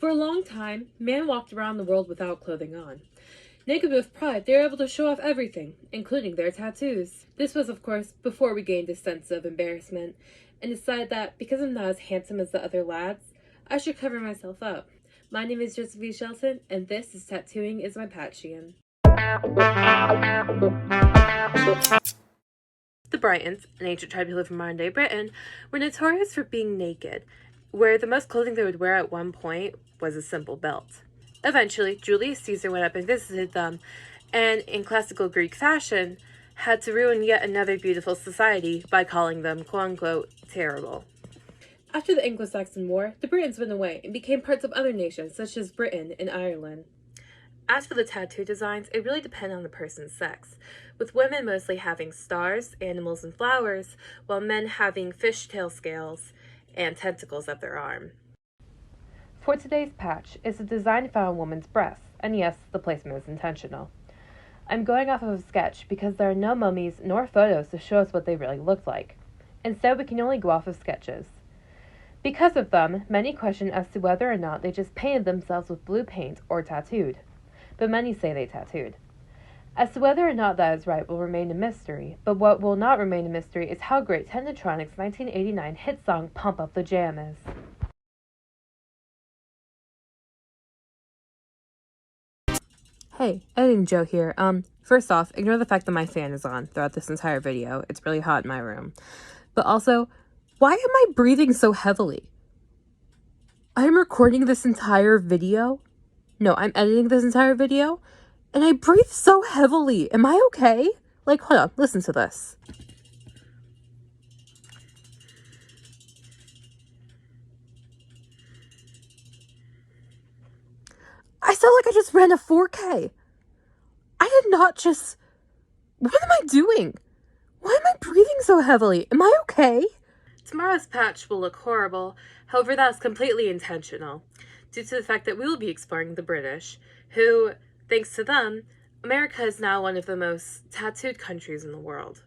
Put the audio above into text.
For a long time, man walked around the world without clothing on. Naked with pride, they were able to show off everything, including their tattoos. This was, of course, before we gained a sense of embarrassment, and decided that because I'm not as handsome as the other lads, I should cover myself up. My name is Josephine Shelton, and this is Tattooing is My Passion. The Britons, an ancient tribe who lived in modern-day Britain, were notorious for being naked, where the most clothing they would wear at one point was a simple belt. Eventually, Julius Caesar went up and visited them, and in classical Greek fashion, had to ruin yet another beautiful society by calling them, quote-unquote, terrible. After the Anglo-Saxon War, the Britons went away and became parts of other nations, such as Britain and Ireland. As for the tattoo designs, it really depends on the person's sex, with women mostly having stars, animals, and flowers, while men having fishtail scales and tentacles up their arm. For today's patch, it's a design found on a woman's breasts, and yes, the placement is intentional. I'm going off of a sketch because there are no mummies nor photos to show us what they really looked like. Instead, we can only go off of sketches. Because of them, many question as to whether or not they just painted themselves with blue paint or tattooed. But many say they tattooed. As to whether or not that is right will remain a mystery, but what will not remain a mystery is how great Tendatronic's 1989 hit song Pump Up the Jam is. Hey, editing Joe here. First off, ignore the fact that my fan is on throughout this entire video. It's really hot in my room. But also, why am I breathing so heavily? I'm recording this entire video. No, I'm editing this entire video, and I breathe so heavily. Am I okay? Like, hold on, listen to this. I sound like I just ran a 4K. I did not just... What am I doing? Why am I breathing so heavily? Am I okay? Tomorrow's patch will look horrible, however that is completely intentional, due to the fact that we will be exploring the British, who, thanks to them, America is now one of the most tattooed countries in the world.